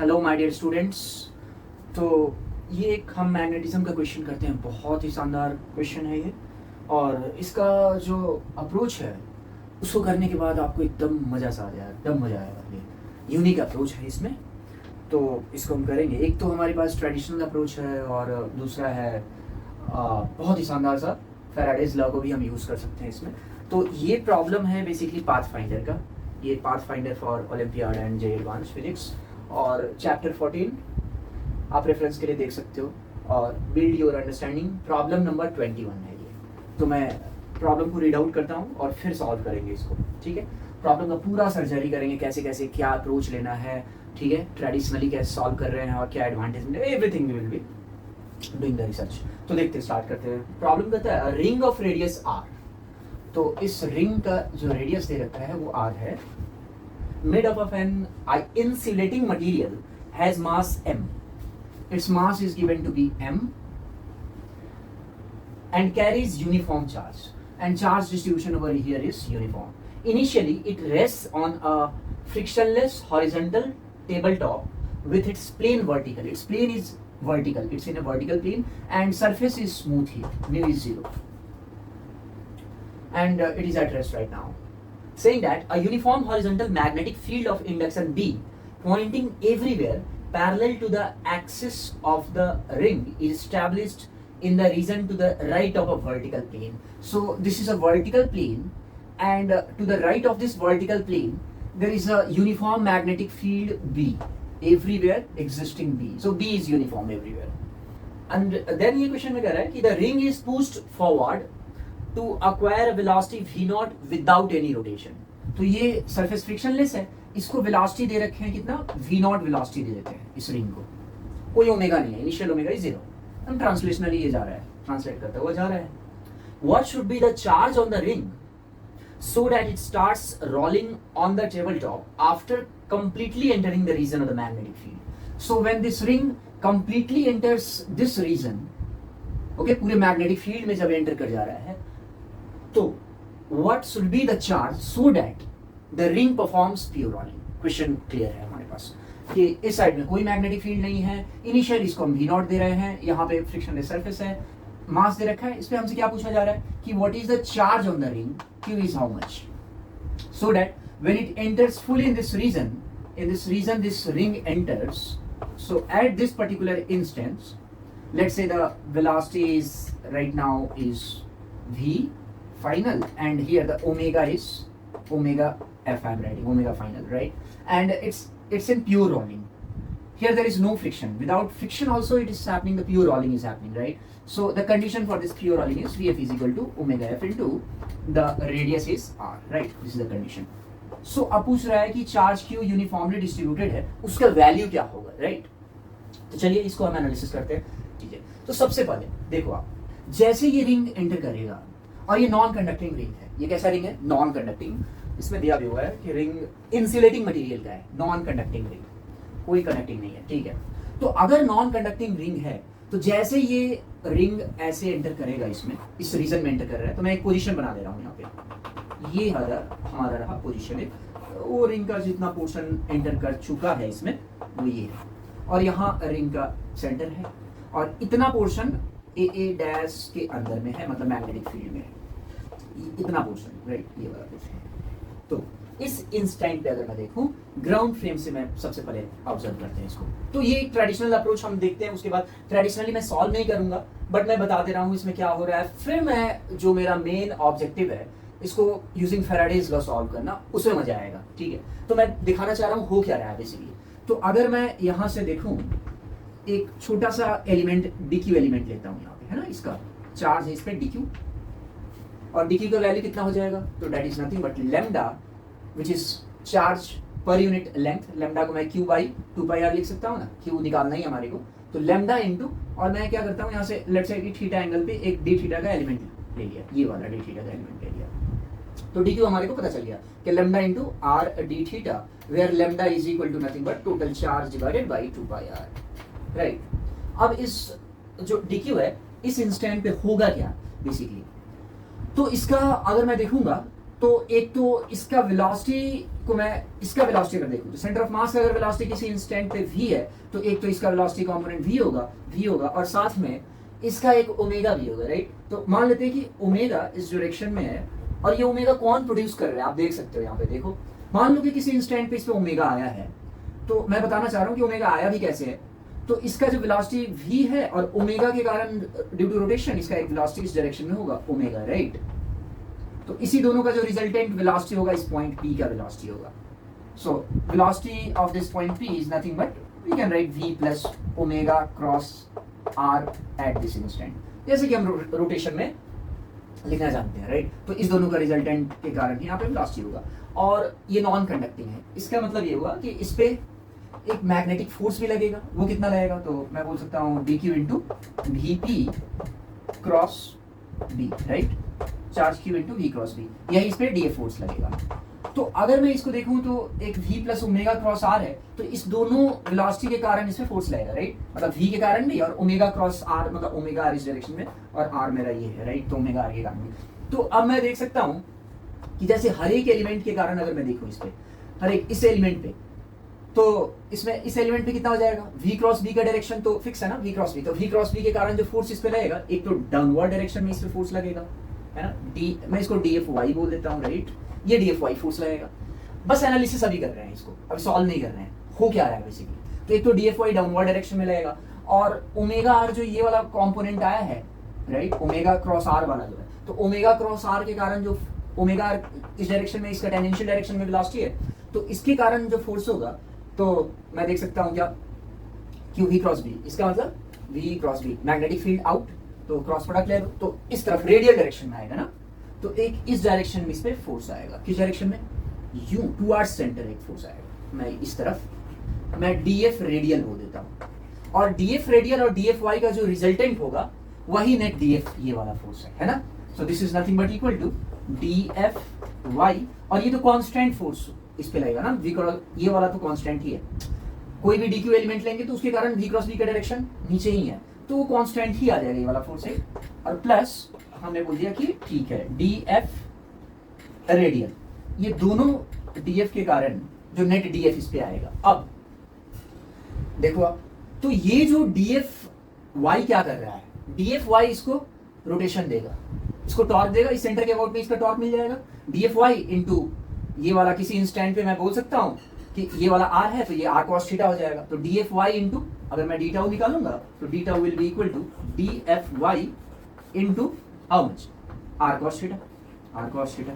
Hello my dear students. तो ये एक हम मैग्नेटिज्म का क्वेश्चन करते हैं, बहुत ही शानदार क्वेश्चन है ये। और इसका जो अप्रोच है उसको करने के बाद आपको एकदम मज़ा सा आ जाएगा, एकदम मज़ा आएगा। ये यूनिक अप्रोच है इसमें, तो इसको हम करेंगे। एक तो हमारे पास ट्रेडिशनल अप्रोच है और दूसरा है बहुत ही शानदार सा फैराडेज लॉ को भी हम यूज़ कर सकते हैं इसमें। तो ये प्रॉब्लम है बेसिकली पाथफाइंडर का, ये pathfinder for olympiad and J advance physics, और चैप्टर 14 आप रेफरेंस के लिए देख सकते हो। और build your understanding problem number 21 है ये। तो मैं प्रॉब्लम को रीड आउट करता हूँ और फिर सॉल्व करेंगे इसको, ठीक है। प्रॉब्लम का पूरा सर्जरी करेंगे, कैसे कैसे क्या अप्रोच लेना है, ठीक है, ट्रेडिशनली कैसे सॉल्व कर रहे हैं और क्या एडवांटेज मिले, everything will be doing the research. तो देखते स्टार्ट करते हैं। प्रॉब्लम कहता है रिंग ऑफ रेडियस आर। तो इस रिंग का जो रेडियस दे रखा है वो आर है, made up of an insulating material, has mass m. Its mass is given to be m and carries uniform charge, and charge distribution over here is uniform. Initially it rests on a frictionless horizontal tabletop with its plane vertical. Its plane is vertical, it's in a vertical plane, and surface is smooth here, mu is 0, and it is at rest right now. Saying that a uniform horizontal magnetic field of induction B pointing everywhere parallel to the axis of the ring is established in the region to the right of a vertical plane. So this is a vertical plane, and to the right of this vertical plane there is a uniform magnetic field B, everywhere existing B. So B is uniform everywhere. And then ये question में कह रहा है कि the ring is pushed forward to acquire a velocity v naught without any rotation. तो ये surface frictionless है, इसको वेलोसिटी दे रखे हैं कितना, v नॉट वेलोसिटी दे देते हैं इस रिंग को। कोई ओमेगा नहीं है, इनिशियल ओमेगा इज 0। हम ट्रांसलेशनली ये जा रहा है, ट्रांसलेट करता हुआ जा रहा है। What should be the charge on the ring so that it starts rolling on the tabletop after completely entering the region of the magnetic field. So when this ring completely enters this region, okay, पूरे magnetic field में जब enter कर जा रहा है, तो what should be the charge so that the ring performs pure rolling? Question clear है हमारे पास कि इस साइड में कोई मैग्नेटिक फील्ड नहीं है, इनिशियल इसको हम v नॉट दे रहे हैं, यहाँ पे फ्रिक्शनलेस सरफेस है, मास दे रखा है। इस पे हमसे क्या पूछा जा रहा है कि what is the charge on the ring, q is how much, so that when it enters fully in this region this ring enters, so at this particular instance let's say the velocity is right now is v final, and here the omega is omega f, I'm writing omega final, right? And it's in pure rolling. Here there is no friction. Without friction also it is happening, the pure rolling is happening, right? So the condition for this pure rolling is vf is equal to omega f into the radius is r, right? This is the condition. So अब पूछ रहा है कि charge q uniformly distributed है, उसका value क्या होगा, right? तो चलिए इसको हम एनालिसिस करते हैं, ठीक है। तो सबसे पहले देखो आप, जैसे ये रिंग एंटर करेगा, और ये नॉन कंडक्टिंग रिंग है, ये कैसा रिंग है, नॉन कंडक्टिंग। इसमें दिया भी हुआ है कि रिंग इंसुलेटिंग मटेरियल का है, नॉन कंडक्टिंग रिंग, कोई कंडक्टिंग नहीं है, ठीक है। तो अगर नॉन कंडक्टिंग रिंग है, तो जैसे ये रिंग ऐसे एंटर करेगा, इसमें इस रीजन में एंटर कर रहा है, तो मैं एक पोजीशन बना दे रहा हूँ यहाँ पे। ये हमारा रहा पोजीशन है, वो रिंग का जितना पोर्शन एंटर कर चुका है इसमें वो ये है, और यहाँ रिंग का सेंटर है, और इतना पोर्शन ए डैश के अंदर में है, मतलब मैग्नेटिक फील्ड में है, इतना पोर्शन, राइट, ये वाला पोर्शन। तो इस इंस्टेंट पे अगर मैं देखूं, ग्राउंड फ्रेम से मैं सबसे पहले ऑब्जर्व करते हैं इसको। तो ये एक ट्रेडिशनल अप्रोच हम देखते हैं, उसके बाद ट्रेडिशनली मैं सॉल्व नहीं करूंगा, बट मैं बता दे रहा हूं इसमें क्या हो रहा है। फिर मैं जो मेरा मेन ऑब्जेक्टिव है, इसको यूजिंग फैराडेज लॉ सॉल्व करना, उसमें मजा आएगा, ठीक है। तो मैं दिखाना चाह रहा हूँ हो क्या रहा है बेसिकली। तो अगर मैं यहाँ से देखूं, एक छोटा सा एलिमेंट dq एलिमेंट लेता हूँ यहाँ पे, है ना, इसका चार्ज है इस पे dq, और dq का वैल्यू कितना हो जाएगा, तो that is nothing but lambda which is charge per unit length. Lambda को मैं q बाई 2πr लिख सकता हूँ ना, q निकालना ही हमारे को, तो लैम्डा इनटू, और मैं क्या करता हूँ यहाँ से लेट्स से थीटा एंगल पे एक d थीटा का एलिमेंट ले लिया, ये वाला d थीटा का एलिमेंट ले लिया, तो dq हमारे को पता चल गया कि lambda into r d theta, where lambda is equal to nothing but total charge divided by 2πr, right. अब इस जो dq है, इस इंस्टेंट पे होगा क्या बेसिकली, तो इसका अगर मैं देखूंगा तो एक तो इसका वेलोसिटी को मैं इसका वेलोसिटी अगर देखूं तो सेंटर ऑफ मास का अगर वेलोसिटी किसी इंस्टेंट पे v है तो एक तो इसका वेलोसिटी कंपोनेंट v होगा और साथ में इसका एक ओमेगा भी होगा, राइट। तो मान लेते हैं कि ओमेगा इस डायरेक्शन में है और ये ओमेगा कौन प्रोड्यूस कर रहा है, आप देख सकते हो यहाँ पे देखो। मान लो कि किसी इंस्टेंट पे इस पे ओमेगा आया है, तो मैं बताना चाह रहा हूँ कि ओमेगा आया भी कैसे है। तो इसका जो वेलोसिटी v है और ओमेगा के कारण ड्यू टू रोटेशन इसका एक वेलोसिटी इस डायरेक्शन में होगा ओमेगा, राइट। तो इसी दोनों का जो रिजल्टेंट वेलोसिटी होगा इस पॉइंट P का वेलोसिटी होगा। So velocity of this point P is nothing but we can write v plus omega cross r at this instant, जैसे कि हम रोटेशन में लिखना जानते हैं, राइट। तो इस दोनों का रिजल्टेंट के कारण ही यहाँ पे वेलोसिटी होगा और ये नॉन कंडक्टिंग है। इसका मतलब ये हुआ कि इस पे एक मैग्नेटिक फोर्स भी लगेगा। वो कितना लगेगा, तो मैं बोल सकता हूँ dq into V P cross b, right. Charge q into V cross b, यही इस पे df फोर्स लगेगा। तो अगर मैं इसको देखूं तो एक v plus omega cross r है, तो इस दोनों वेलोसिटी के कारण इसमें फोर्स लगेगा, राइट। मतलब v के कारण भी और ओमेगा क्रॉस r, मतलब ओमेगा r इस डायरेक्शन में और r मेरा ये है, राइट। तो ओमेगा r के कारण भी। तो अब मैं देख सकता हूँ कि जैसे हर एक एलिमेंट के कारण अगर मैं देखूँ इस पे, हर एक इस एलिमेंट पे, तो इसमें इस एलिमेंट पे कितना हो जाएगा, v क्रॉस b का डायरेक्शन तो फिक्स है ना, v क्रॉस b। तो v क्रॉस b के कारण जो फोर्स इस पे लगेगा, एक तो डाउनवर्ड डायरेक्शन में इस पे फोर्स लगेगा, है ना, d, मैं इसको dfy बोल देता हूँ, राइट। ये dfy फोर्स लगेगा। बस एनालिसिस अभी कर रहे हैं, इसको अभी सॉल्व नहीं कर रहे हैं, हो क्या रहा है बेसिकली। तो एक तो dfy डाउनवर्ड डायरेक्शन में लगेगा और ओमेगा r जो ये वाला कंपोनेंट आया है, राइट, ओमेगा क्रॉस r वाला जो है, तो ओमेगा क्रॉस r के कारण जो ओमेगा r इस डायरेक्शन में, इसका टेंजेंशियल डायरेक्शन में वेलोसिटी है, तो इसके कारण जो फोर्स होगा, तो मैं देख सकता हूँ क्या, q v क्रॉस b, इसका मतलब v cross b, magnetic field out, तो क्रॉस प्रोडक्ट ले लो, तो इस तरफ रेडियल डायरेक्शन में आएगा ना, तो एक इस डायरेक्शन में इस पे फोर्स आएगा। किस डायरेक्शन में, u टुवर्ड्स सेंटर एक फोर्स आएगा। मैं इस तरफ मैं df रेडियल बोल देता हूँ और df रेडियल और dfy का जो रिजल्टेंट होगा वही नेट df ये वाला फोर्स है ना। So this is nothing but equal to dfy, और ये तो कांस्टेंट फोर्स इस पे लगेगा ना, v ये वाला तो कांस्टेंट ही है। कोई भी dq एलिमेंट लेंगे तो उसके कारण v क्रॉस b का डायरेक्शन नीचे ही है, तो वो कांस्टेंट ही आ जाएगा ये वाला फोर्स है। और प्लस हमने बोल दिया कि ठीक है df रेडियल, ये दोनों df के कारण जो नेट df इस पे आएगा। अब देखो आप, तो ये जो dfy क्या कर रहा है, dfy इसको रोटेशन देगा, इसको टॉर्क देगा, इस सेंटर के अबाउट में इसका टॉर्क मिल जाएगा। dfy इंटू ये वाला किसी इंस्टेंट पे मैं बोल सकता हूँ कि ये वाला r है तो ये r cos थीटा हो जाएगा। तो dfy इंटू, अगर मैं d टाउ निकालूंगा तो d tau will be equal to dfy into how much, r cos theta, r cos theta.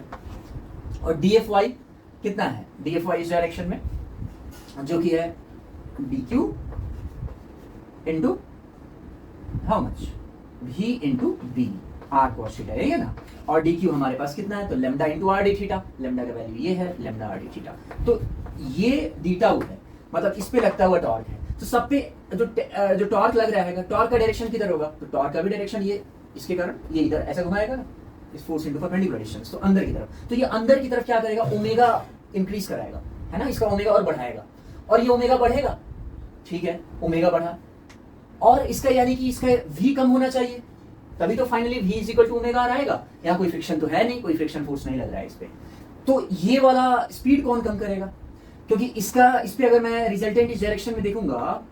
और dfy कितना है, dfy इस डायरेक्शन में जो कि है dq into how much, v into b, r cos theta है ना। और dq हमारे पास कितना है, तो lambda into r d theta, lambda का वैल्यू ये है, लेमडा r d थीटा। तो ये d टाउ है, मतलब इस पे लगता हुआ टॉर्क है। तो सब पे जो टॉर्क लग रहा है, टॉर्क का डायरेक्शन किधर होगा, तो टॉर्क का भी डायरेक्शन ये, इसके कारण ये इधर ऐसा घुमाएगा ना, इस फोर्स इनटू परपेंडिकुलर डिस्टेंस, तो अंदर की तरफ। तो ये अंदर की तरफ क्या करेगा, ओमेगा इंक्रीज कराएगा, है ना, इसका ओमेगा और बढ़ाएगा, और ये ओमेगा बढ़ेगा, ठीक है, ओमेगा बढ़ा, और इसका यानी कि इसका v कम होना चाहिए, तभी तो finally v is equal to omega R आएगा। यहाँ कोई फ्रिक्शन तो है नहीं, कोई फ्रिक्शन फोर्स नहीं लग रहा है इस पे, तो ये वाला स्पीड कौन कम करेगा, क्योंकि इसका इस पे अगर मैं रिजल्टेंट इस डायरेक्शन में देखूंगा,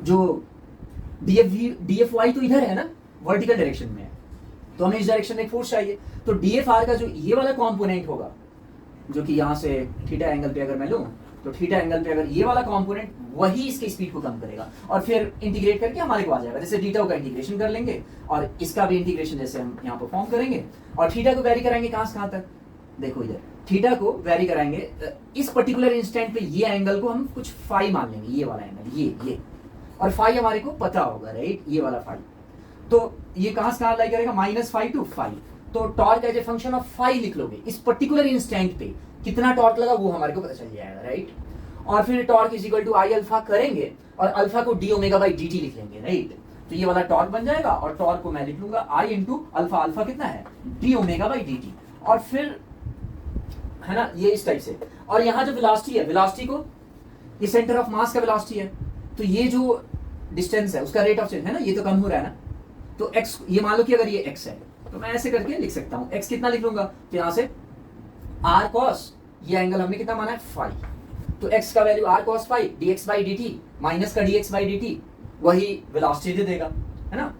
जो dfy तो इधर है ना, वर्टिकल डायरेक्शन में है, तो हमें इस डायरेक्शन में एक फोर्स चाहिए। तो dfr का जो ये वाला कंपोनेंट होगा, जो कि यहाँ से थीटा एंगल पे अगर मैं लूँ, तो थीटा एंगल पे अगर ये वाला कंपोनेंट, वही इसकी स्पीड को कम करेगा, और फिर इंटीग्रेट करके हमारे को आ जाएगा। जैसे थीटा का इंटीग्रेशन कर लेंगे और इसका भी इंटीग्रेशन जैसे हम यहाँ परफॉर्म करेंगे, और थीटा को वेरी कराएंगे कहाँ से कहाँ तक, देखो इधर थीटा को वेरी कराएंगे इस पर्टिकुलर इंस्टेंट पे, ये एंगल को हम कुछ फाई मान लेंगे, ये वाला एंगल, ये और फाई हमारे को पता होगा, राइट, ये वाला फाई। तो ये कहाँ से कहाँ लाई करेगा, -फाई टू फाई। तो torque as a function of phi लिख लोगे, इस पर्टिकुलर इंस्टेंट पे कितना टॉर्क लगा वो हमारे को पता चल जाएगा, राइट। और फिर torque is equal to I alpha करेंगे और अल्फा को D omega by D T लिख लेंगे, राइट। तो ये वाला टॉर्क बन जाएगा और टॉर्क को मैं लिख लूंगा आई इंटू अल्फा, अल्फा कितना है, D omega by D T, और फिर है ना ये इस टाइप से। और यहाँ जो वेलोसिटी है, वेलोसिटी को ये सेंटर ऑफ मास का वेलोसिटी है, तो ये जो डिस्टेंस है उसका रेट ऑफ चेंज है ना, ये तो कम हो रहा है ना, तो x, ये मान लो कि अगर ये x है तो मैं ऐसे करके लिख सकता हूँ, x कितना लिख लूंगा, तो यहाँ से आर कॉस, ये एंगल हमने कितना माना है फाई, तो x का value R cos phi dx by dt minus का dx बाई dt वही वेलोसिटी दे देगा, है ना।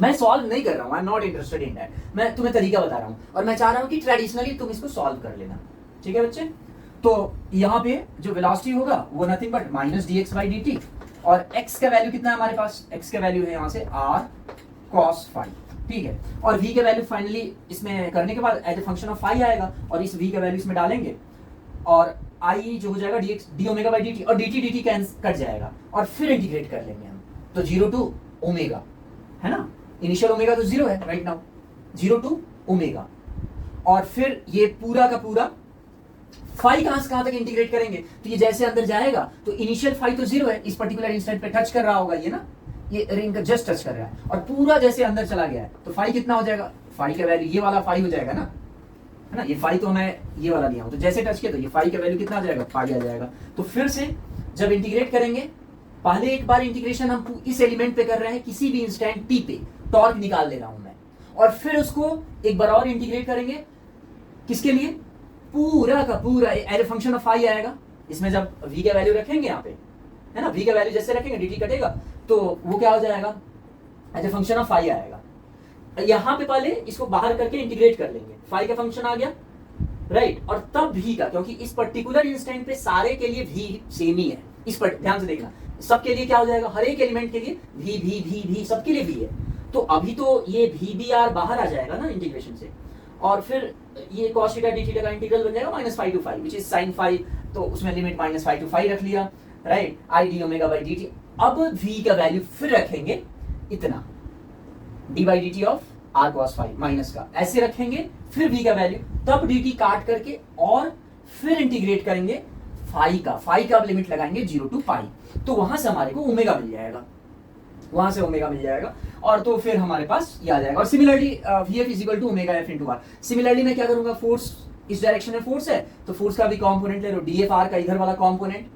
मैं सॉल्व नहीं कर रहा हूँ, I am not interested in that, मैं तुम्हें तरीका बता रहा हूँ और मैं चाह रहा हूँ कि ट्रेडिशनली तुम इसको सॉल्व कर लेना, ठीक है बच्चे। तो यहाँ पे जो वेलोसिटी होगा वो nothing but minus dx by dt, और x का वैल्यू कितना है हमारे पास, x का वैल्यू है यहाँ से r cos फाई, ठीक है। और v का वैल्यू फाइनली इसमें करने के बाद as a function of phi आएगा और इस v का वैल्यू इसमें डालेंगे और i जो हो जाएगा dx d omega by dt, और dt dt कट जाएगा और फिर इंटीग्रेट कर लेंगे हम, तो 0 टू ओमेगा, है ना। इनिशियल ओमेगा तो 0 है राइट नाउ, 0 टू ओमेगा, और फिर ये पूरा का पूरा फाई कहां से कहां तक इंटीग्रेट करेंगे, तो ये जैसे अंदर जाएगा तो इनिशियल फाई तो 0 है, इस पर्टिकुलर इंस्टेंट पे टच कर रहा होगा ये ना, ये रिंग का जस्ट टच कर रहा है, और पूरा जैसे अंदर चला गया है तो फाई कितना हो जाएगा, फाई का वैल्यू ये वाला फाई हो जाएगा ना, है ना। ये फाई तो मैं ये वाला लिया हूं, तो जैसे टच किया तो ये फाई का वैल्यू कितना आ जाएगा, फाई आ जाएगा। तो फिर से जब इंटीग्रेट करेंगे, पहले एक बार इंटीग्रेशन हम इस एलिमेंट पे कर रहे हैं, किसी भी इंस्टेंट टी पे टॉर्क निकाल ले रहा हूं मैं, और फिर उसको एक बार और इंटीग्रेट करेंगे, किसके लिए, पूरा का पूरा as a function of phi आएगा। इसमें जब v का वैल्यू रखेंगे यहाँ पे, है ना, v का वैल्यू जैसे रखेंगे dt कटेगा तो वो क्या हो जाएगा, as a function of phi आएगा। यहाँ पे पहले इसको बाहर करके इंटीग्रेट कर लेंगे, फाई का फंक्शन आ गया राइट, और तब v का, क्योंकि इस पर्टिकुलर इंस्टेंट पे सारे के लिए v सेम ही है, इस पर ध्यान से देखना, सबके लिए क्या हो जाएगा, हर एक एलिमेंट के लिए v सबके लिए v है, तो अभी तो ये v बाहर आ जाएगा ना इंटीग्रेशन से, और फिर ये cos थीटा d थीटा का इंटीग्रल बन जाएगा minus phi to phi which is sine phi, तो उसमें limit minus phi to phi रख लिया right, I D omega by dt। अब v का वैल्यू फिर रखेंगे इतना, d by dt of r cos phi minus का ऐसे रखेंगे, फिर v का वैल्यू, तब dt काट करके और फिर इंटीग्रेट करेंगे फाई का अब लिमिट लगाएंगे 0 टू पाई, तो वहां से हमारे को ओमेगा मिल जाएगा, वहां से ओमेगा मिल जाएगा, और तो फिर हमारे पास ये आ जाएगा। और similarly V F is equal to omega F into R, similarly मैं क्या करूंगा, फोर्स इस डायरेक्शन में फोर्स है तो फोर्स का भी कंपोनेंट ले लो, डी एफ आर का इधर वाला कंपोनेंट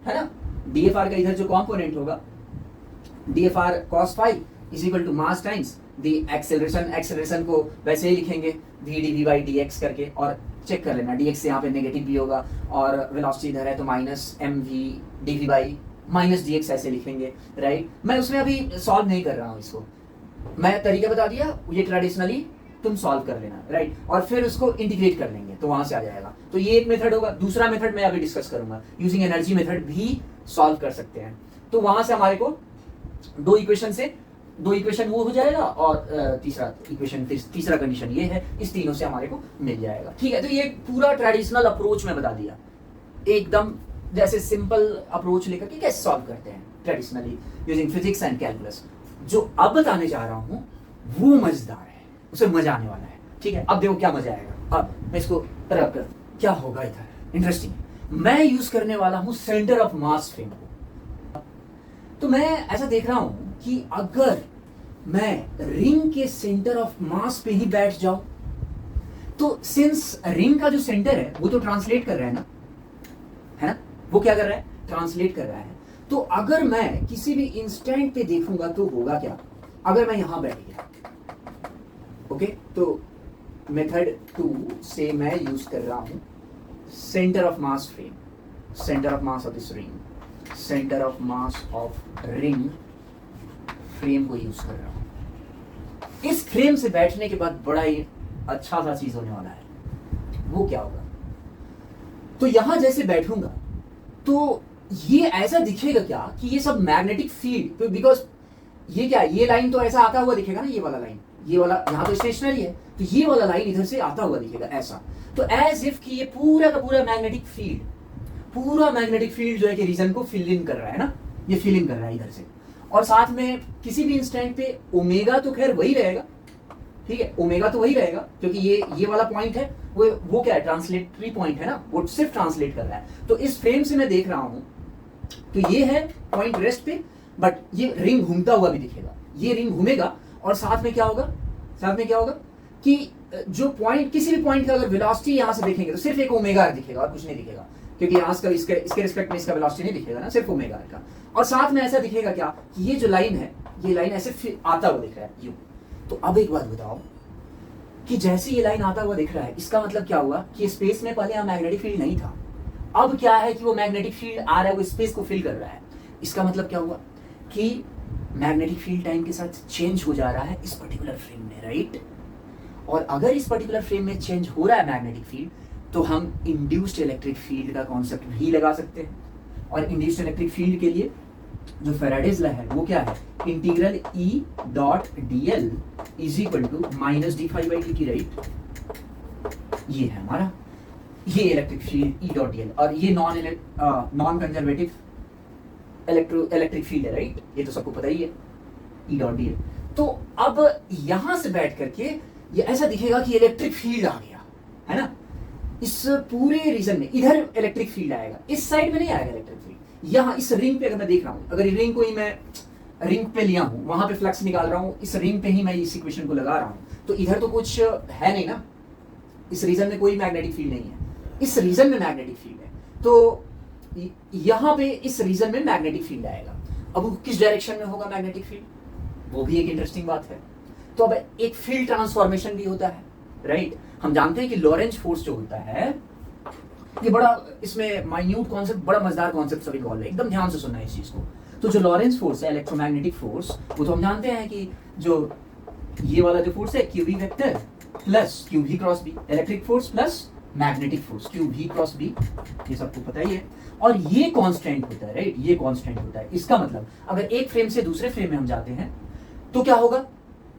है ना, डी एफ आर का इधर जो कंपोनेंट होगा D F R cos phi is equal to mass times the acceleration को वैसे ही लिखेंगे V D V by D X करके, और चेक कर लेना डी एक्स यहाँ पे नेगेटिव भी होगा और वेलोसिटी इधर है तो minus M V D V by minus D X ऐसे लिखेंगे राइट। मैं उसमें अभी सॉल्व नहीं कर रहा हूँ इसको, मैं तरीका बता दिया, ये ट्रेडिशनली तुम सॉल्व कर लेना राइट, और फिर उसको इंटीग्रेट कर लेंगे तो वहां से आ जाएगा। तो ये एक मेथड होगा, दूसरा मेथड मैं अभी डिस्कस करूंगा, यूजिंग एनर्जी मेथड भी सॉल्व कर सकते हैं। तो वहां से हमारे को दो इक्वेशन वो हो जाएगा, और तीसरा इक्वेशन तीसरा कंडीशन ये है, इस तीनों से हमारे को मिल जाएगा, ठीक है। तो ये पूरा ट्रेडिशनल अप्रोच में बता दिया, एकदम जैसे सिंपल अप्रोच लेकर के कैसे सॉल्व करते हैं traditionally using physics and calculus. जो अब बताने जा रहा हूं वो मजेदार है, उसे मजा आने वाला है, ठीक है। अब देखो क्या मजा आएगा, अब मैं इसको रब कर क्या होगा इधर, इंटरेस्टिंग। मैं यूज करने वाला हूं सेंटर ऑफ मास फ्रेम को। तो मैं ऐसा देख रहा हूं कि अगर मैं रिंग के सेंटर ऑफ मास पे ही बैठ जाऊं, तो सिंस रिंग का जो सेंटर है वो तो ट्रांसलेट कर रहा है ना, वो क्या कर रहा है, ट्रांसलेट कर रहा है। तो अगर मैं किसी भी इंस्टेंट पे देखूंगा तो होगा क्या, अगर मैं यहां बैठ गया, ओके, तो मेथड 2 से मैं यूज कर रहा हूं centre of mass frame, centre of mass of this ring, centre of mass of ring frame को यूज कर रहा हूं। इस फ्रेम से बैठने के बाद बड़ा ही अच्छा सा चीज होने वाला है, वो क्या होगा, तो यहां जैसे बैठूंगा तो ये ऐसा दिखेगा क्या कि ये सब मैग्नेटिक फील्ड, तो बिकॉज ये क्या, ये लाइन तो ऐसा आता हुआ दिखेगा ना, ये वाला लाइन, ये वाला यहाँ तो स्टेशनरी है, तो ये वाला लाइन इधर से आता हुआ दिखेगा ऐसा, तो एज इफ कि ये पूरा का पूरा मैग्नेटिक फील्ड जो है कि रीजन को फिल इन कर रहा है ना, ये फिल इन कर रहा है इधर से, और साथ में किसी भी इंस्टेंट पे ओमेगा तो खैर वही रहेगा, ठीक है, ओमेगा तो वही रहेगा क्योंकि ये वाला पॉइंट है वो क्या है, ट्रांसलेटरी पॉइंट है ना, वो सिर्फ ट्रांसलेट कर रहा है। तो इस फ्रेम से मैं देख रहा हूं तो ये है पॉइंट रेस्ट पे, बट ये रिंग घूमता हुआ भी दिखेगा, ये रिंग घूमेगा, और साथ में क्या होगा कि जो पॉइंट, किसी भी पॉइंट का अगर वेलोसिटी यहां से देखेंगे तो सिर्फ एक ओमेगा दिखेगा और कुछ नहीं दिखेगा, क्योंकि यहाँ का इसके रिस्पेक्ट में इसका वेलोसिटी नहीं दिखेगा ना, सिर्फ ओमेगा का। और साथ में ऐसा दिखेगा क्या कि ये जो लाइन है, ये लाइन ऐसे आता हुआ दिख रहा है यूं। तो अब एक बात बताओ, कि जैसे ये लाइन आता हुआ दिख रहा है, इसका मतलब क्या हुआ कि स्पेस में पहले यहाँ मैग्नेटिक फील्ड नहीं था, अब क्या है कि वो मैग्नेटिक फील्ड आ रहा है, वो स्पेस को फिल कर रहा है। इसका मतलब क्या हुआ कि मैग्नेटिक फील्ड टाइम के साथ चेंज हो जा रहा है इस पर्टिकुलर फ्रेम में, राइट। और अगर इस पर्टिकुलर फ्रेम में चेंज हो रहा है मैग्नेटिक फील्ड, तो हम इंड्यूस्ड इलेक्ट्रिक फील्ड का कॉन्सेप्ट भी लगा सकते हैं। और इंड्यूस्ड इलेक्ट्रिक फील्ड के लिए जो फैराडेज लॉ है वो क्या है, integral E dot D L is equal to minus D phi by D T, right. ये है हमारा, ये electric field E dot D L, और ये नॉन कंजर्वेटिव इलेक्ट्रिक फील्ड है, राइट। ये तो सबको पता ही है, ई डॉट डी एल। तो अब यहां से बैठ करके ये ऐसा दिखेगा कि इलेक्ट्रिक फील्ड आ गया है ना, इस पूरे रीजन में इधर इलेक्ट्रिक फील्ड आएगा, इस साइड में नहीं आएगा इलेक्ट्रिक फील्ड। यहाँ इस रिंग पे अगर मैं देख रहा हूँ, अगर रिंग को ही मैं रिंग पे लिया हूँ, वहां पे फ्लक्स निकाल रहा हूँ, इस रिंग पे ही मैं इस इक्वेशन को लगा रहा हूँ, तो इधर तो कुछ है नहीं ना, इस रीजन में कोई मैग्नेटिक फील्ड नहीं है, इस रीजन में मैग्नेटिक फील्ड है, तो यहाँ पे इस रीजन में मैग्नेटिक फील्ड आएगा। अब वो किस डायरेक्शन में होगा मैग्नेटिक फील्ड, वो भी एक इंटरेस्टिंग बात है। तो अब एक फील्ड ट्रांसफॉर्मेशन भी होता है, राइट। हम जानते हैं कि लॉरेंज फोर्स जो होता है, ये बड़ा इसमें माइन्यूट कॉन्सेप्ट, बड़ा मजेदार कॉन्सेप्ट सब इन्वॉल्व है, एकदम ध्यान से सुनना है इस चीज को। तो जो लॉरेंज फोर्स है, इलेक्ट्रोमैग्नेटिक फोर्स, वो तो हम जानते हैं कि जो ये वाला जो फोर्स है Q V vector plus Q V cross B, electric force plus magnetic force Q V cross B, ये सबको पता ही है। और ये कांस्टेंट होता है, राइट, ये कांस्टेंट होता है। इसका मतलब अगर एक फ्रेम से दूसरे फ्रेम में हम जाते हैं तो क्या होगा,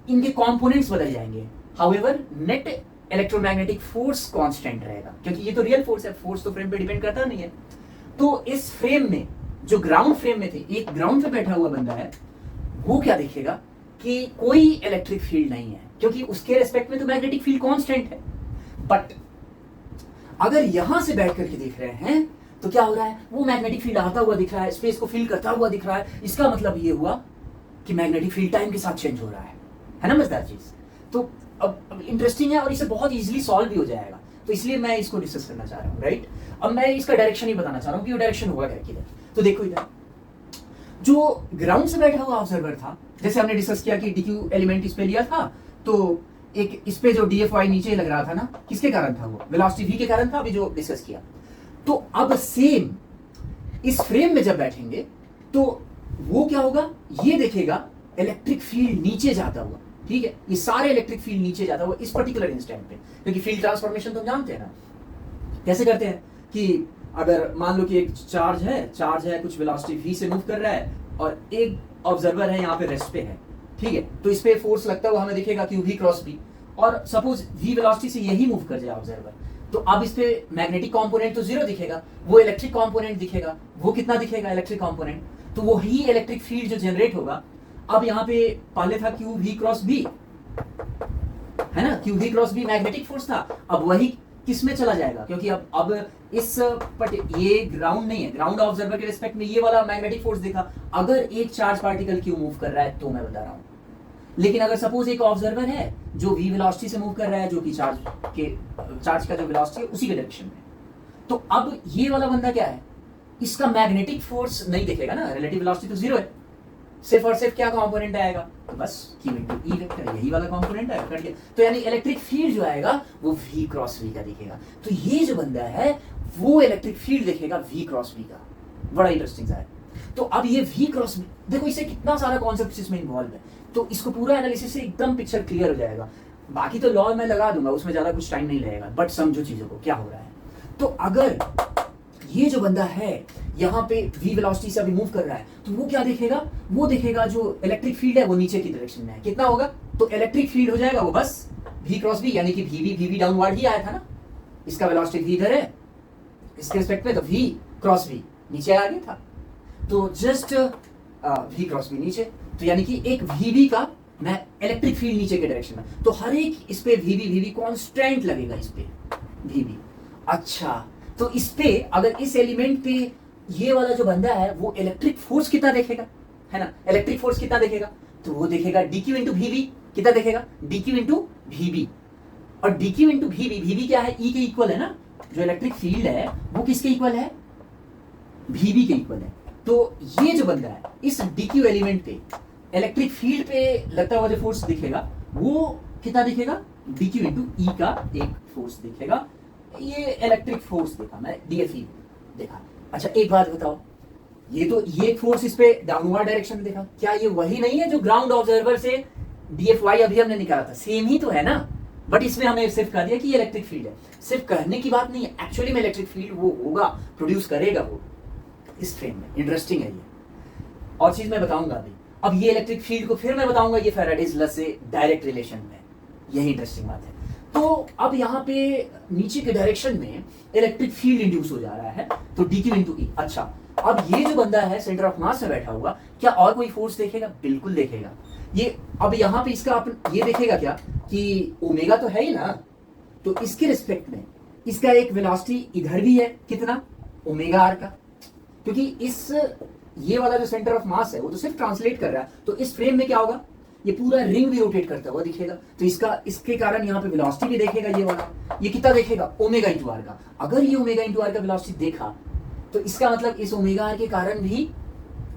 इनके कंपोनेंट्स बदल जाएंगे, however net electromagnetic force constant रहेगा, क्योंकि ये तो रियल फोर्स है, फोर्स तो फ्रेम पे डिपेंड करता नहीं है। तो इस फ्रेम में जो ग्राउंड फ्रेम में थे, एक ग्राउंड पे बैठा हुआ बंदा है, वो क्या देखेगा कि कोई इलेक्ट्रिक फील्ड नहीं है, क्योंकि उसके रेस्पेक्ट में तो मैग्नेटिक फील्ड कांस्टेंट है। बट अगर यहां से बैठ करके देख रहे हैं तो क्या हो रहा है, वो मैग्नेटिक फील्ड आता हुआ दिख रहा है, स्पेस को फिल करता हुआ दिख रहा है। इसका मतलब ये हुआ कि मैग्नेटिक फील्ड टाइम के साथ चेंज हो रहा है ना मजेदार चीज। तो अब इंटरेस्टिंग है और इसे बहुत इजीली सॉल्व भी हो जाएगा, तो इसलिए मैं इसको डिस्कस करना चाह रहा हूँ, राइट। अब मैं इसका डायरेक्शन ही बताना चाह रहा हूँ कि वो डायरेक्शन होगा क्या किधर। तो देखो इधर जो ग्राउंड से बैठा हुआ ऑब्जर्वर था, जैसे हमने डिस्कस किया कि डीक्यू एलिमेंट इस पे लिया था, तो एक इस पे जो डीएफवाई नीचे लग रहा था ना, किसके कारण था, वो वेलोसिटी वी के कारण था, अभी जो डिस्कस किया। तो अब सेम इस फ्रेम में जब बैठेंगे तो वो क्या होगा, ये देखेगा इलेक्ट्रिक फील्ड नीचे जाता हुआ, ठीक है, ये सारे इलेक्ट्रिक फील्ड नीचे जाता हुआ इस पर्टिकुलर इंस्टेंट पे, क्योंकि फील्ड ट्रांसफॉर्मेशन तो हम जानते हैं ना कैसे करते हैं कि अगर मान लो कि एक चार्ज है कुछ वेलोसिटी v से मूव कर रहा है, और एक ऑब्जर्वर है यहाँ पे रेस्ट पे है, ठीक है, तो इस पे फोर्स लगता हुआ हमें दिखेगा कि v क्रॉस b, और सपोज v वेलोसिटी से यही मूव कर जाए ऑब्जर्वर, तो अब इस पे मैग्नेटिक कंपोनेंट तो जीरो दिखेगा, वो इलेक्ट्रिक कंपोनेंट दिखेगा, वो कितना दिखेगा इलेक्ट्रिक कंपोनेंट, तो वो ही इलेक्ट्रिक फील्ड जो जनरेट होगा। अब यहाँ पे पहले था क्यू वी क्रॉस बी, है ना, Q V cross B magnetic force था, अब वही किस में चला जाएगा, क्योंकि अब इस ये ग्राउंड नहीं है, ग्राउंड ऑब्जर्वर के रिस्पेक्ट में ये वाला मैग्नेटिक फोर्स देखा। अगर एक चार्ज पार्टिकल क्यों मूव कर रहा है तो मैं बता रहा हूं, लेकिन अगर सपोज एक ऑब्जर्वर है जो v वेलोसिटी से मूव कर रहा है, जो कि चार्ज का जो वेलोसिटी है उसी के डायरेक्शन में, तो अब ये वाला बंदा क्या है, इसका मैग्नेटिक फोर्स नहीं दिखेगा ना, रिलेटिव वेलोसिटी तो जीरो है, सिर्फ और सिर्फ क्या कंपोनेंट आएगा, तो बस q इनटू e वेक्टर, यही वाला कंपोनेंट आएगा, कट गया। तो यानी इलेक्ट्रिक फील्ड जो आएगा वो v क्रॉस v का दिखेगा। तो ये जो बंदा है वो इलेक्ट्रिक फील्ड देखेगा v क्रॉस v का, बड़ा इंटरेस्टिंग सा है। तो अब ये v क्रॉस v, देखो इससे कितना सारा कॉन्सेप्ट इसमें इन्वॉल्व है, तो इसको पूरा एनालिसिस से एकदम पिक्चर क्लियर हो जाएगा। बाकी तो लॉ मैं लगा दूंगा, उसमें ज्यादा कुछ टाइम नहीं लगेगा, बट समझो चीजों को क्या हो रहा है। तो अगर ये जो बंदा है यहाँ पे v वेलोसिटी से अभी मूव कर रहा है, तो वो क्या देखेगा, वो देखेगा जो इलेक्ट्रिक फील्ड है वो नीचे की डायरेक्शन में है, कितना होगा, तो इलेक्ट्रिक फील्ड हो जाएगा वो बस v क्रॉस v, यानी कि v डाउनवर्ड ही आया था ना, इसका वेलोसिटी v इधर है इसके रिस्पेक्ट में, तो v क्रॉस v नीचे आ गया था, तो जस्ट v क्रॉस v नीचे, तो यानी कि एक vb का मैं इलेक्ट्रिक फील्ड नीचे के डायरेक्शन में, तो हर एक इस पे vb कांस्टेंट लगेगा इस पे vb। अच्छा, तो इस पे अगर इस एलिमेंट पे ये वाला जो बंदा है वो इलेक्ट्रिक फोर्स कितना देखेगा, है ना, इलेक्ट्रिक फोर्स कितना देखेगा, तो वो देखेगा dq इंटू वी, कितना देखेगा dq इंटू वी, और dq इंटू वी क्या है, e के इक्वल है ना, जो इलेक्ट्रिक फील्ड है वो किसके इक्वल है, वी के इक्वल है। तो ये जो बंदा है इस dq एलिमेंट पे इलेक्ट्रिक फील्ड पे लगता हुआ जो फोर्स दिखेगा वो कितना दिखेगा, डी क्यू इंटू ई का एक फोर्स दिखेगा। ये इलेक्ट्रिक फोर्स देखा मैं, डीएफई देखा। अच्छा एक बात बताओ, ये फोर्स इस पे डाउनवर्ड डायरेक्शन में देखा, क्या ये वही नहीं है जो ग्राउंड ऑब्जर्वर से डीएफवाई अभी हमने निकाला था? सेम ही तो है ना, बट इसमें हमें सिर्फ कह दिया कि ये इलेक्ट्रिक फील्ड है। सिर्फ कहने की बात नहीं है, एक्चुअली में इलेक्ट्रिक फील्ड वो होगा, प्रोड्यूस करेगा वो इस फ्रेम में। इंटरेस्टिंग है ये। और चीज मैं बताऊंगा अभी। अब ये इलेक्ट्रिक फील्ड को फिर मैं बताऊंगा ये फैराडेज लॉ से डायरेक्ट रिलेशन में, यही इंटरेस्टिंग बात है। तो अब यहाँ पे नीचे के डायरेक्शन में इलेक्ट्रिक फील्ड इंड्यूस हो जा रहा है, तो डी क्यू इंटू ई। अच्छा अब ये जो बंदा है सेंटर ऑफ मास में बैठा हुआ, क्या और कोई फोर्स देखेगा? बिल्कुल देखेगा। ये अब यहाँ पे इसका अपन ये देखेगा क्या कि ओमेगा तो है ही ना, तो इसके रिस्पेक्ट में इसका एक वेलोसिटी इधर भी है, कितना? ओमेगा आर का। क्योंकि इस ये वाला जो सेंटर ऑफ मास है वो तो सिर्फ ट्रांसलेट कर रहा है, तो इस फ्रेम में क्या होगा, ये पूरा रिंग भी रोटेट करता हुआ दिखेगा, तो इसके कारण यहाँ पे वेलोसिटी भी देखेगा ये वाला। ये कितना देखेगा? ओमेगा इंटू आर का। अगर ये ओमेगा इंटू आर का वेलोसिटी देखा तो इसका मतलब इस ओमेगा आर के कारण भी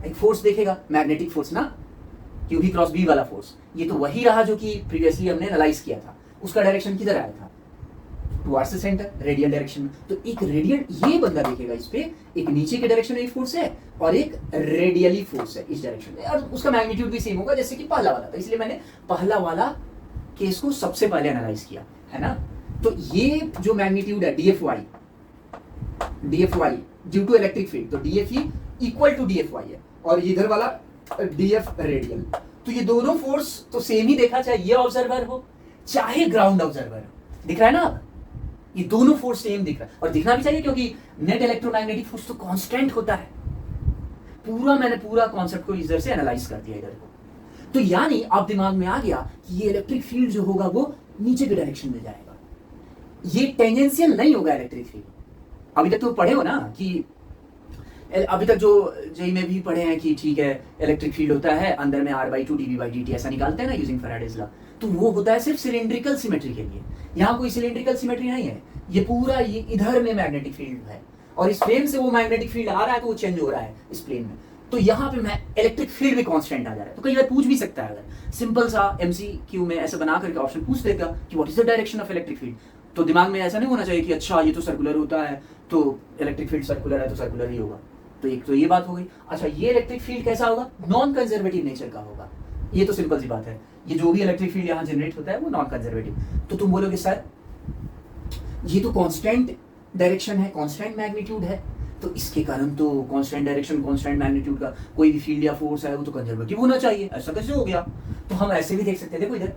एक फोर्स देखेगा, मैग्नेटिक फोर्स ना, क्यू भी क्रॉस बी वाला फोर्स। ये तो वही रहा जो कि प्रीवियसली हमने एनालाइज किया था। उसका डायरेक्शन किधर आया था? Towards the centre, radial direction में। तो एक रेडियल ये बंदा देखेगा इस पे, एक नीचे के डायरेक्शन में फोर्स है और एक रेडियली फोर्स है इस डायरेक्शन में, और उसका मैग्नीट्यूड भी सेम होगा जैसे कि पहला वाला था। इसलिए मैंने पहला वाला केस को सबसे पहले एनालाइज किया है ना। तो ये जो मैग्नीट्यूड है डीएफवाई ड्यू टू इलेक्ट्रिक फील्ड, तो डीएफई इक्वल टू डीएफवाई है, और इधर वाला डीएफ रेडियल। तो ये दोनों फोर्स तो सेम ही देखा, चाहे ये ऑब्जर्वर हो चाहे ग्राउंड ऑब्जर्वर हो। दिख रहा है ना अब? ये दोनों फोर्स सेम दिख रहा है, और दिखना भी चाहिए क्योंकि नेट इलेक्ट्रोमैग्नेटिक फोर्स तो कांस्टेंट होता है। मैंने पूरा कॉन्सेप्ट को इधर से एनालाइज कर दिया इधर को। तो यानी आप दिमाग में आ गया कि ये इलेक्ट्रिक फील्ड जो होगा वो नीचे के डायरेक्शन में जाएगा, ये टेंजेंशियल नहीं होगा इलेक्ट्रिक फील्ड। अभी तक तो पढ़े हो ना कि अभी तक जो जेई में भी पढ़े हैं कि ठीक है इलेक्ट्रिक फील्ड होता है अंदर में r/2 dv/dt ऐसा निकालते हैं ना यूजिंग फैराडेज लॉ, तो वो होता है सिर्फ सिलेंड्रिकल सिमेट्री के लिए। यहाँ कोई सिलेंड्रिकल सिमेट्री नहीं है, ये पूरा ये इधर में मैग्नेटिक फील्ड है, और इस प्लेन से वो मैग्नेटिक फील्ड आ रहा है तो वो चेंज हो रहा है इस प्लेन में। तो यहाँ पे मैं इलेक्ट्रिक फील्ड भी कांस्टेंट आ जा रहा है। तो कई बार पूछ भी सकता है, अगर सिंपल सा एमसीक्यू में ऐसे बना करके ऑप्शन पूछ देगा कि what is the direction of electric field, तो दिमाग में ऐसा नहीं होना चाहिए कि अच्छा ये तो सर्कुलर होता है तो इलेक्ट्रिक फील्ड सर्कुलर है तो सर्कुलर ही होगा। तो एक तो ये बात हो गई। अच्छा ये इलेक्ट्रिक फील्ड कैसा होगा? नॉन कंजर्वेटिव नेचर का होगा। ये तो सिंपल सी बात है, ये जो भी इलेक्ट्रिक फील्ड यहाँ जनरेट होता है वो नॉन कंजर्वेटिव। तो तुम बोलोगे सर ये तो कांस्टेंट डायरेक्शन है, कांस्टेंट मैग्नीट्यूड है, तो इसके कारण तो कांस्टेंट डायरेक्शन कांस्टेंट मैग्नीट्यूड का कोई भी फील्ड या फोर्स है वो तो कंजर्वेटिव होना चाहिए, ऐसा कैसे हो गया? तो हम ऐसे भी देख सकते हैं, देखो इधर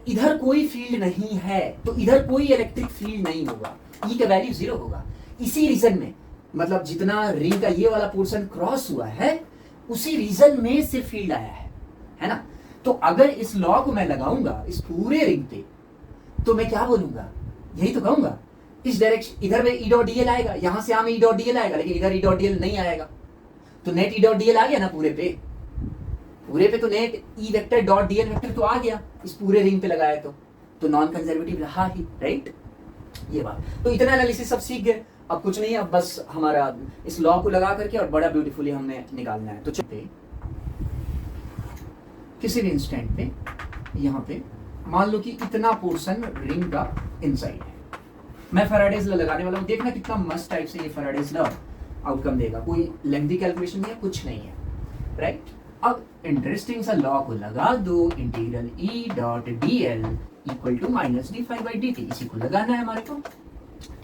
इधर कोई फील्ड नहीं है तो इधर कोई इलेक्ट्रिक फील्ड नहीं होगा, ई का वैल्यू 0 होगा। इसी रीजन में मतलब जितना रिंग का ये वाला पोर्शन क्रॉस हुआ है उसी रीजन में सिर्फ फील्ड आया है ना। तो अगर इस लॉ को मैं लगाऊंगा इस पूरे रिंग पे तो मैं क्या बोलूंगा? यही तो कहूंगा इस डायरेक्शन इधर में ई डॉट डीएल आएगा, यहां से ई डॉट डीएल आएगा, लेकिन इधर ई डॉट डीएल नहीं आएगा। तो नेट ई डॉट डीएल आ गया ना पूरे पे तो net E vector dot DL vector तो आ गया इस पूरे रिंग पे लगाया तो नॉन कंजर्वेटिव रहा ही, राइट? ये बात। तो इतना एनालिसिस सब सीख गए, अब कुछ नहीं, अब बस हमारा इस लॉ को लगा करके और बड़ा ब्यूटीफुली हमने निकालना है। तो चलते किसी भी इंस्टेंट पे यहाँ पे मान लो कि इतना पोर्शन रिंग का इनसाइड है, मैं फैराडेज लॉ लगाने वाला हूँ। देखना कितना मस्त टाइप से ये फैराडेज लॉ आउटकम देगा, कोई लेंथी कैलकुलेशन नहीं है, कुछ नहीं है, राइट? अब इंटरेस्टिंग सा लॉ को लगा दो, integral E dot D L equal to minus d∅dt, इसी को लगाना है हमारे को,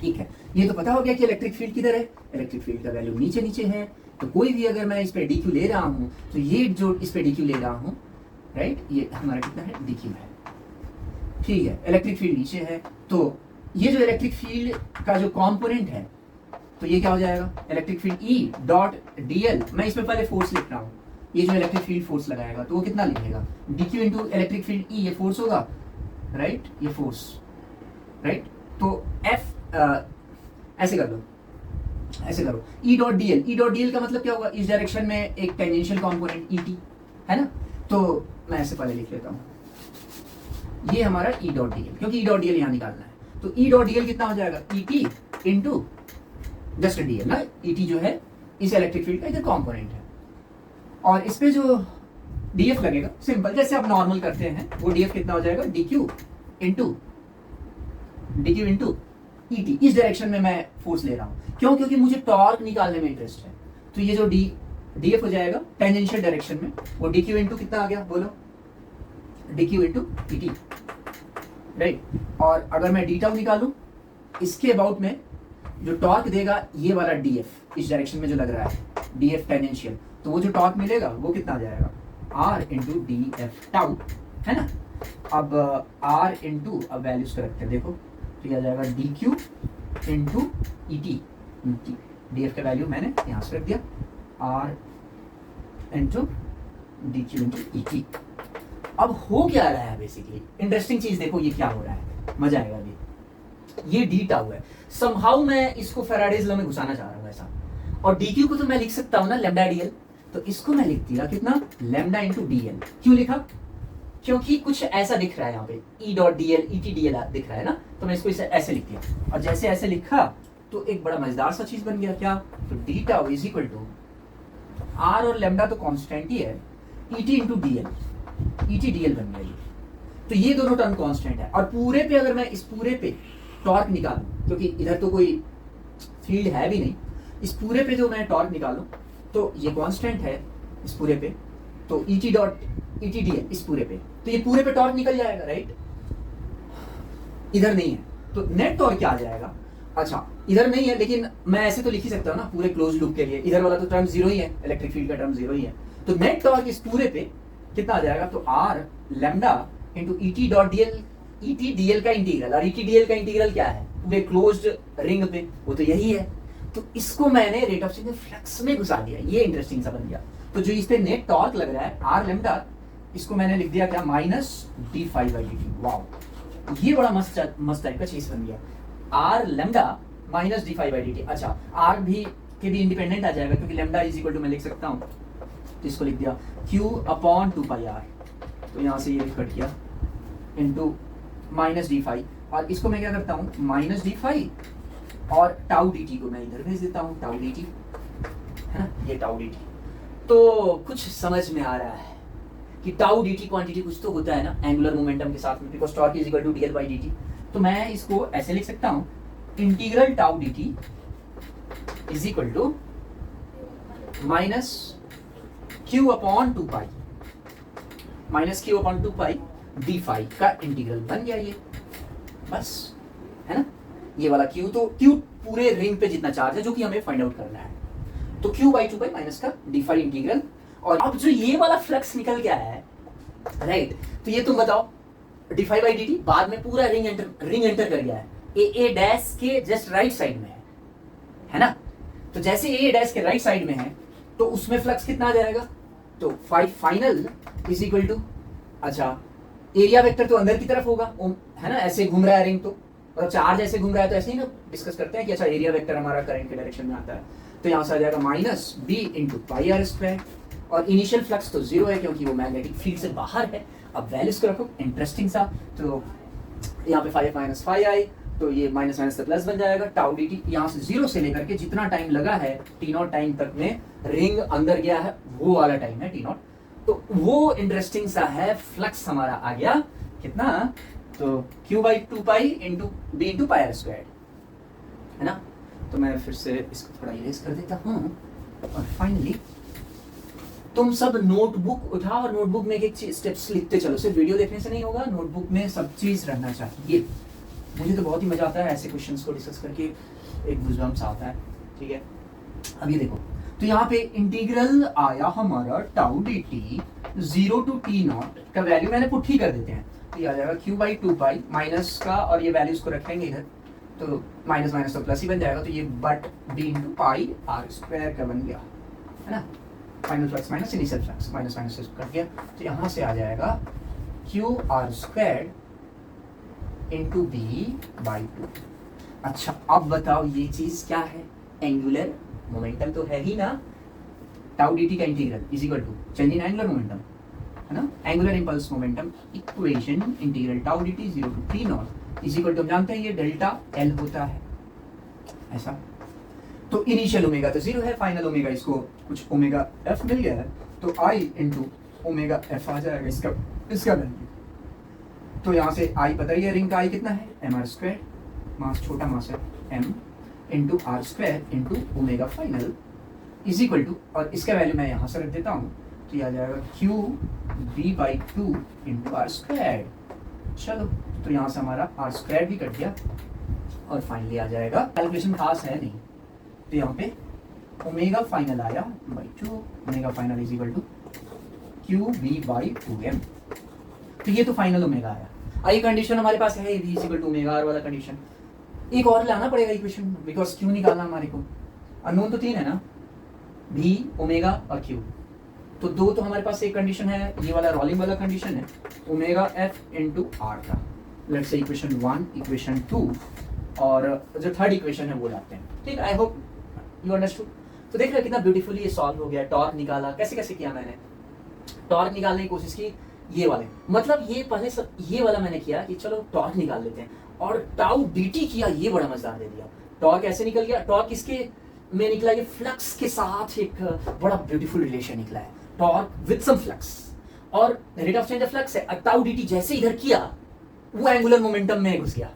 ठीक है? ये तो पता हो गया कि इलेक्ट्रिक फील्ड किधर है, इलेक्ट्रिक फील्ड का वैल्यू नीचे नीचे है। तो कोई भी अगर मैं इस पे dq ले रहा हूँ तो ये जो इस पे dq ले रहा हूँ, राइट, ये हमारा कितना है? dq है, ठीक है? इलेक्ट्रिक फील्ड नीचे है, तो ये जो इलेक्ट्रिक फील्ड का जो कॉम्पोनेंट है तो ये क्या हो जाएगा? Electric field E dot D L, मैं इसमें पहले फोर्स लिख रहा हूँ, ये जो इलेक्ट्रिक फील्ड फोर्स लगाएगा तो वो कितना लिखेगा? dq इंटू इलेक्ट्रिक फील्ड ई, ये फोर्स होगा, राइट? ये फोर्स, राइट? तो F ऐसे कर लो, ऐसे करो, ई डॉट डीएल का मतलब क्या होगा? इस डायरेक्शन में एक टेंजेंशियल कंपोनेंट ET है ना, तो मैं ऐसे पहले लिख लेता हूँ, ये हमारा ई डॉट डीएल, क्योंकि ई डॉट डीएल यहाँ निकालना है। तो ई डॉट डीएल कितना हो जाएगा? ET इंटू जस्ट डीएल ना, ET जो है इस इलेक्ट्रिक फील्ड का इधर कंपोनेंट है, और इस पे जो डीएफ लगेगा सिंपल, जैसे आप नॉर्मल करते हैं वो डीएफ कितना हो जाएगा, डीक्यू इंटू ईटी। इस डायरेक्शन में मैं फोर्स ले रहा हूं, क्यों? क्योंकि मुझे टॉर्क निकालने में इंटरेस्ट है। तो ये जो डीएफ हो जाएगा टेंजेंशियल डायरेक्शन में, वो डीक्यू इंटू कितना आ गया बोलो, डीक्यू इंटू ईटी, राइट। और अगर मैं डी टाउ निकालूं इसके अबाउट में, जो टॉर्क देगा ये वाला डीएफ इस डायरेक्शन में जो लग रहा है, डीएफ टेंजेंशियल, तो वो जो टॉर्क मिलेगा वो कितना आ जाएगा, R into D F tau, है ना। अब आर इंटू, अब वैल्यूज को रखते हैं, देखो तो ये आ जाएगा D Q into E T, D F का वैल्यू मैंने यहाँ से रख दिया, R into D Q into E T. अब हो क्या रहा है बेसिकली, इंटरेस्टिंग चीज देखो, ये क्या हो रहा है, मजा आएगा अभी। ये डी टाउ है, समहाउ मैं इसको फैराडेज लॉ में घुसाना चाह रहा हूँ ऐसा, और डी क्यू को तो मैं लिख सकता हूँ ना लैम्डा डी एल, तो इसको मैं लिख दिया कितना, लैम्डा इंटू डी एल। क्यों लिखा? क्योंकि कुछ ऐसा दिख रहा है यहाँ पे, ई dot D L, E T D L दिख रहा है ना, तो मैं इसको इसे ऐसे लिख दिया, और जैसे ऐसे लिखा तो एक बड़ा मजेदार सा चीज बन गया, क्या? तो D tau is equal to R, और लैम्डा तो कांस्टेंट ही है, E T into D L, E T D L बन गया ये। तो ये दोनों टर्म कांस्टेंट है, और पूरे पे अगर मैं इस पूरे पे टॉर्क निकालूं, क्योंकि इधर तो कोई फील्ड है भी नहीं, इस पूरे पे जो मैं टॉर्क निकालूं तो ये कांस्टेंट है इस पूरे पे, तो ई T dot E T D L इस पूरे पे, तो ये पूरे पे टॉर्क निकल जाएगा, राइट। इधर नहीं है तो नेट टॉर्क क्या आ जाएगा, अच्छा इधर नहीं है, लेकिन मैं ऐसे तो लिख ही सकता हूँ ना पूरे क्लोज लूप के लिए, इधर वाला तो टर्म जीरो ही है, इलेक्ट्रिक फील्ड का टर्म जीरो ही है, तो नेट टॉर्क इस पूरे पे कितना आ जाएगा, तो R lambda into E T dot D L, E T D L का इंटीग्रल, और ई टी डी एल का इंटीग्रल क्या है पूरे क्लोज्ड रिंग पे, वो तो यही है। तो इसको मैंने रेट ऑफ चेंज फ्लक्स में घुसा दिया, ये इंटरेस्टिंग सा बन गया। तो जो इस पे नेट टॉर्क लग रहा है आर लैम्डा, इसको मैंने लिख दिया क्या, minus D five by D T. Wow, ये बड़ा मस्त टाइप का चीज बन गया, R lambda minus D five by D T. अच्छा आर भी के भी इंडिपेंडेंट आ जाएगा, क्योंकि लैम्डा इज इक्वल टू मैं लिख सकता हूँ, तो इसको लिख दिया Q upon two pi R, तो यहाँ से ये भी कट गया, इंटू माइनस डी फाइव, और इसको मैं क्या करता हूँ माइनस डी फाइव, और टाउ डी टी को मैं इधर भेज देता हूँ, टाउ डी टी है ना, ये टाउ डी टी। तो कुछ समझ में आ रहा है कि टाउ डी टी क्वांटिटी कुछ तो होता है ना एंगुलर मोमेंटम के साथ में, because torque is equal to D L by D T. तो मैं इसको ऐसे लिख सकता हूँ, integral tau D T is equal to minus Q upon two pi, minus Q upon two pi D five का इंटीग्रल बन गया ये, बस है ना। ये वाला क्यू, तो क्यू पूरे रिंग पे जितना चार्ज है जो कि हमें फाइंड आउट करना है, तो Q by two pi minus का डी फाइव इंटीग्रल। और अब जो ये वाला फ्लक्स निकल गया है, राइट, तो ये तुम बताओ, D five by D T बाद में पूरा रिंग एंटर कर गया है, ए डैश के जस्ट राइट साइड में है ना। तो जैसे ए डैश के राइट साइड में है तो उसमें फ्लक्स कितना आ जाएगा, तो फाइनल इज इक्वल टू, अच्छा एरिया वेक्टर तो अंदर की तरफ होगा है ना, ऐसे घूम रहा है रिंग, तो और चार्ज ऐसे घूम रहा है, तो ऐसे ही ना डिस्कस करते हैं कि अच्छा एरिया वेक्टर हमारा करंट के डायरेक्शन में आता है, तो यहाँ से आ जाएगा minus B into pi R square, और इनिशियल फ्लक्स तो जीरो है क्योंकि वो मैग्नेटिक फील्ड से बाहर है। अब वैल्यूज को रखो इंटरेस्टिंग सा, तो यहाँ पे फाइव माइनस फाइव आई, तो ये माइनस माइनस से प्लस बन जाएगा, टाउ डी टी यहाँ से जीरो से लेकर के जितना टाइम लगा है टी नॉट टाइम तक में रिंग अंदर गया है वो वाला टाइम है टी नॉट, तो वो इंटरेस्टिंग सा है, फ्लक्स हमारा आ गया कितना, तो Q by two pi into B into pi R square है ना। तो मैं फिर से इसको थोड़ा इरेज कर देता हूँ, और फाइनली तुम सब नोटबुक उठाओ और नोटबुक में एक एक स्टेप्स लिखते चलो, सिर्फ वीडियो देखने से नहीं होगा, नोटबुक में सब चीज रहना चाहिए। मुझे तो बहुत ही मजा आता है ऐसे क्वेश्चंस को डिस्कस करके, एक गुजबम्स आता है, ठीक है। अब ये देखो, तो यहाँ पे इंटीग्रल आया हमारा tau D T zero to T naught का वैल्यू मैंने पुट ही कर देते हैं, तो ये आ जाएगा Q by two pi minus का, और ये वैल्यूज को रखेंगे इधर, तो माइनस माइनस तो प्लस ही बन जाएगा, तो ये but B into pi R square का बन गया है ना, final flux minus initial flux minus minus से कट गया, तो यहाँ से आ जाएगा Q R square into B by two. अच्छा अब बताओ ये चीज क्या है, एंगुलर मोमेंटम तो है ही ना, टाउ डी टी का integral is equal to change in angular momentum है ना, angular impulse momentum equation integral tau D T zero to T naught is equal to, हम जानते हैं ये डेल्टा एल होता है ऐसा, तो इनिशियल ओमेगा तो जीरो है, फाइनल ओमेगा इसको कुछ ओमेगा एफ मिल गया है, तो आई इंटू ओमेगा एफ आ जाएगा इसका वैल्यू। तो यहाँ से आई पता ही है, रिंग का आई कितना है एम आर स्क्वायर, मास छोटा मास है M into R square into omega final is equal to, और इसका वैल्यू मैं यहाँ से रख देता हूँ, तो ये आ जाएगा Q B by two into R square. चलो तो यहाँ से हमारा आर स्क्वायर भी कट गया और फाइनली आ जाएगा, कैलकुलेशन खास है नहीं, तो यहाँ पे ओमेगा फाइनल आया by two, omega final is equal to Q B by two M. तो ये तो फाइनल ओमेगा आया। आई कंडीशन हमारे पास है B is equal to omega R वाला कंडीशन। एक और लाना पड़ेगा इक्वेशन, बिकॉज क्यू निकालना हमारे को, अननोन तो 3 है ना, बी ओमेगा और क्यू, तो 2 तो हमारे पास एक कंडीशन है, ये वाला रोलिंग वाला कंडीशन है ओमेगा एफ इंटू आर का। लेट्स से इक्वेशन 1, इक्वेशन 2 और जो थर्ड इक्वेशन है वो लाते हैं। ठीक, आई होप यू अंडरस्टूड। तो देख रहे कितना ब्यूटीफुली ये सॉल्व हो गया। टॉर्क निकाला, कैसे कैसे किया मैंने, टॉर्क निकालने की कोशिश की, ये वाले मतलब ये पहले सब ये वाला मैंने किया कि चलो टॉर्क निकाल लेते हैं, और टाउ dt किया, ये बड़ा मजेदार दे दिया। टॉर्क ऐसे निकल गया, टॉर्क इसके में निकला, ये फ्लक्स के साथ एक बड़ा ब्यूटीफुल रिलेशन निकला है, टॉर्क विद सम फ्लक्स, और rate of change of flux है। टाउ dt जैसे इधर किया वो एंगुलर मोमेंटम में घुस गया,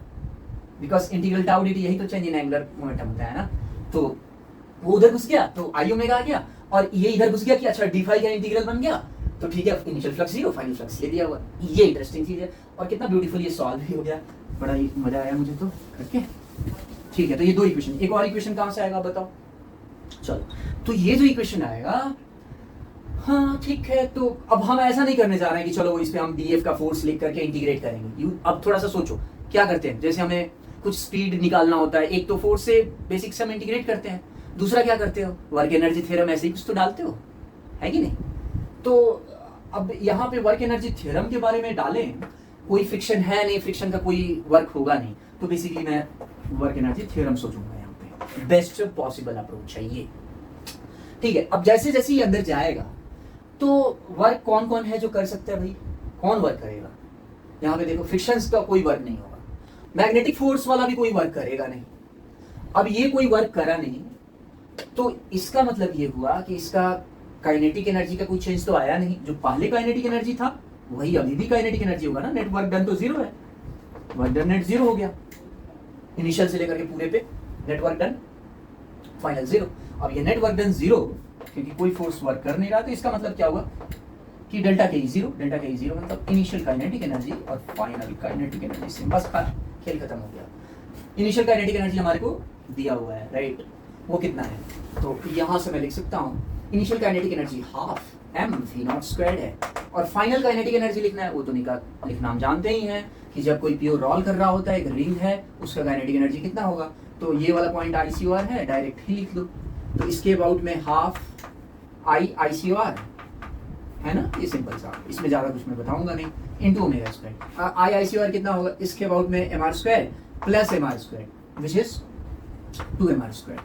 बिकॉज इंटीग्रल टाउ dt यही तो चेंज इन एंगुलर मोमेंटम होता है ना, तो वो उधर घुस गया तो आई ओमेगा आ गया, और ये इधर घुस गया कि अच्छा डी फाई का इंटीग्रल बन गया, तो ठीक है इनिशियल फ्लक्स 0 फाइनल फ्लक्स ये दिया हुआ। ये इंटरेस्टिंग चीज है, और कितना ब्यूटीफुल ये सॉल्व भी हो गया, बड़ा ही मजा आया मुझे तो करके। ठीक है, तो ये 2 इक्वेशन, एक और इक्वेशन कहाँ से आएगा बताओ। चलो तो ये जो इक्वेशन आएगा, हाँ ठीक है, तो अब हम ऐसा नहीं करने जा रहे हैं कि चलो इस पे हम df का फोर्स लिख करके इंटीग्रेट करेंगे। अब थोड़ा सा सोचो क्या करते हैं, जैसे हमें कुछ स्पीड निकालना होता है, एक तो फोर्स से बेसिक से हम इंटीग्रेट करते हैं, दूसरा क्या करते हो वर्क एनर्जी थ्योरम ऐसे ही कुछ तो डालते हो, है कि नहीं। तो अब यहाँ पे वर्क एनर्जी थ्योरम के बारे में डालें, कोई फ्रिक्शन है नहीं, फ्रिक्शन का कोई वर्क होगा नहीं, तो बेसिकली मैं वर्क एनर्जी थ्योरम सोचूंगा यहाँ पे, बेस्ट पॉसिबल अप्रोच है ये। ठीक है, अब जैसे जैसे ये अंदर जाएगा तो वर्क कौन कौन है जो कर सकता है भाई, कौन वर्क करेगा। यहाँ पे देखो फ्रिक्शंस का कोई वर्क नहीं होगा, मैग्नेटिक फोर्स वाला भी कोई वर्क करेगा नहीं। अब ये कोई वर्क करा नहीं, तो इसका मतलब ये हुआ कि इसका काइनेटिक एनर्जी का कोई चेंज तो आया नहीं, जो पहले काइनेटिक एनर्जी था वही अभी भी काइनेटिक एनर्जी होगा ना। नेट वर्क डन तो 0 है, वर्क डन नेट 0 हो गया, इनिशियल से लेकर के पूरे पे नेट वर्क डन फाइनल 0। अब ये नेट वर्क डन 0 क्योंकि कोई फोर्स वर्क कर नहीं रहा, तो इसका मतलब क्या हुआ कि डेल्टा के 0, डेल्टा के 0 मतलब इनिशियल काइनेटिक एनर्जी और फाइनल काइनेटिक एनर्जी से बस खेल खत्म हो गया। इनिशियल काइनेटिक एनर्जी हमारे को दिया हुआ है, राइट, वो कितना है, तो यहाँ से मैं लिख सकता हूँ initial kinetic energy half M V naught squared है, और फाइनल काइनेटिक एनर्जी लिखना है, वो तो लिखना हम जानते ही हैं कि जब कोई प्योर रोल कर रहा होता है, एक रिंग है, उसका काइनेटिक एनर्जी कितना होगा, तो ये वाला पॉइंट ICOR है, डायरेक्ट ही लिख लो। तो इसके अबाउट में हाफ ICOR है ना, ये सिंपल सा, इसमें ज़्यादा कुछ मैं बताऊंगा नहीं, इंटू ओमेगा स्क्वायर। ICOR कितना होगा, इसके अबाउट में mr square plus mr square which is 2mr square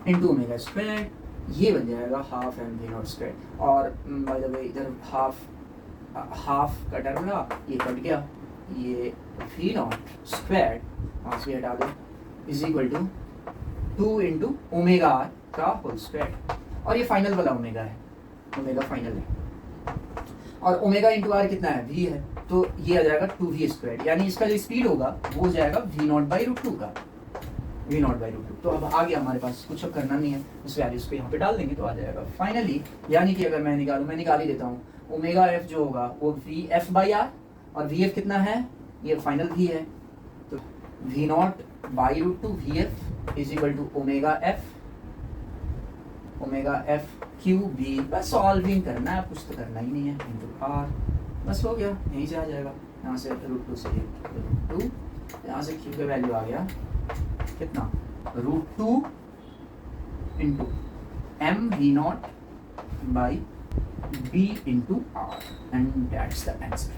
into omega square, ये बन जाएगा half M V naught square. और बाय द वे इधर हाफ का टर्म रहा, ये कट गया, ये वी नॉट स्क्वायर हाफ भी हटा दो is equal to 2 into omega R का होल स्क्वायर, और ये फाइनल वाला ओमेगा है, ओमेगा फाइनल है, और ओमेगा इंटू आर कितना है, वी है, तो ये आ जाएगा 2v स्क्वायर, यानी इसका जो स्पीड होगा वो हो जाएगा v नॉट बाई रूट 2 का, v नॉट बाई रूट 2। तो अब आ गया हमारे पास, कुछ अब करना नहीं है, उस वैल्यूज को यहाँ पे डाल देंगे तो आ जाएगा फाइनली। यानी कि अगर मैं निकाल ही देता हूँ, ओमेगा एफ जो होगा वो वी एफ बाई आर, और वी एफ कितना है, ये फाइनल भी है, तो V naught by root 2 V F is equal to omega F Q B, बस सॉल्विंग करना है, कुछ तो करना ही नहीं है, इंटू आर, बस हो गया, यहीं से आ जाएगा, यहाँ से रूट 2 से रूट 2, यहाँ से क्यू का वैल्यू आ गया कितना, root 2 into M V naught by B into R, and that's the answer.